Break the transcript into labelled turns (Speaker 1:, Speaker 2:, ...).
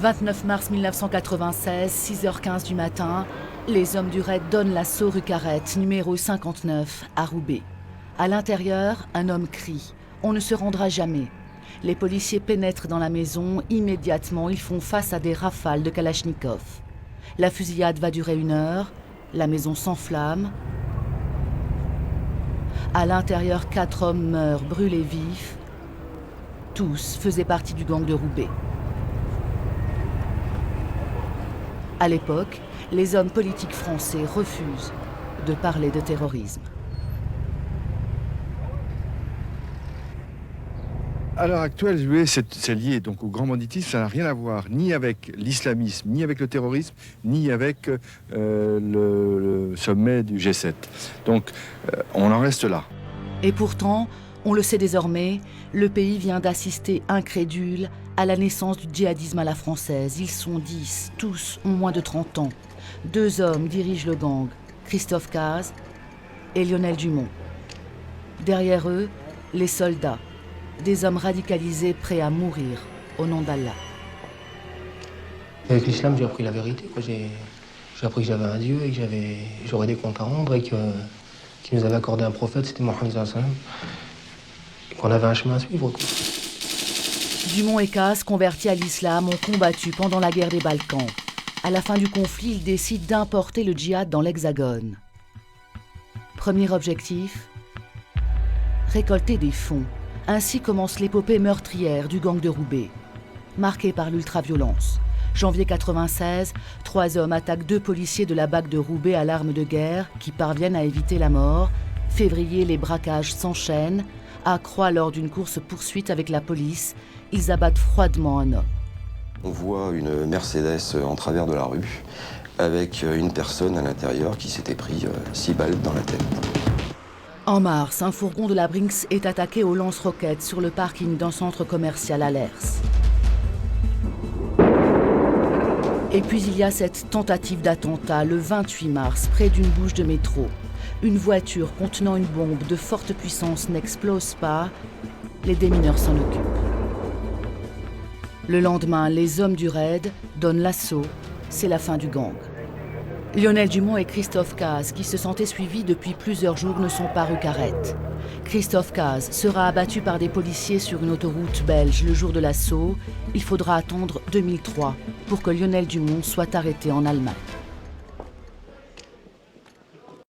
Speaker 1: 29 mars 1996, 6h15 du matin, les hommes du raid donnent l'assaut rue Carrette, numéro 59, à Roubaix. À l'intérieur, un homme crie « On ne se rendra jamais ». Les policiers pénètrent dans la maison. Immédiatement, ils font face à des rafales de Kalachnikov. La fusillade va durer 1 heure. La maison s'enflamme. À l'intérieur, 4 hommes meurent brûlés vifs. Tous faisaient partie du gang de Roubaix. À l'époque, les hommes politiques français refusent de parler de terrorisme.
Speaker 2: À l'heure actuelle, c'est lié donc au grand banditisme, ça n'a rien à voir ni avec l'islamisme, ni avec le terrorisme, ni avec le sommet du G7. Donc on en reste là.
Speaker 1: Et pourtant, on le sait désormais, le pays vient d'assister incrédule à la naissance du djihadisme à la française. Ils sont 10, tous ont moins de 30 ans. 2 hommes dirigent le gang, Christophe Caz et Lionel Dumont. Derrière eux, les soldats, des hommes radicalisés prêts à mourir au nom d'Allah.
Speaker 3: Avec l'islam, j'ai appris la vérité. J'ai appris que j'avais un Dieu et que j'aurais des comptes à rendre et qu'il nous avait accordé un prophète, c'était Mohammed sallallahu alayhi wa sallam, et qu'on avait un chemin à suivre.
Speaker 1: Dumont et Caz, convertis à l'islam, ont combattu pendant la guerre des Balkans. À la fin du conflit, ils décident d'importer le djihad dans l'Hexagone. Premier objectif, récolter des fonds. Ainsi commence l'épopée meurtrière du gang de Roubaix, marquée par l'ultraviolence. Janvier 96, 3 hommes attaquent 2 policiers de la BAC de Roubaix à l'arme de guerre qui parviennent à éviter la mort. Février, les braquages s'enchaînent. À Croix, lors d'une course-poursuite avec la police, ils abattent froidement un homme.
Speaker 4: On voit une Mercedes en travers de la rue avec une personne à l'intérieur qui s'était pris 6 balles dans la tête.
Speaker 1: En mars, un fourgon de la Brinks est attaqué au lance-roquettes sur le parking d'un centre commercial à Lers. Et puis il y a cette tentative d'attentat le 28 mars, près d'une bouche de métro. Une voiture contenant une bombe de forte puissance n'explose pas. Les démineurs s'en occupent. Le lendemain, les hommes du raid donnent l'assaut. C'est la fin du gang. Lionel Dumont et Christophe Caz, qui se sentaient suivis depuis plusieurs jours, ne sont pas rue Carrette. Christophe Caz sera abattu par des policiers sur une autoroute belge le jour de l'assaut. Il faudra attendre 2003 pour que Lionel Dumont soit arrêté en Allemagne.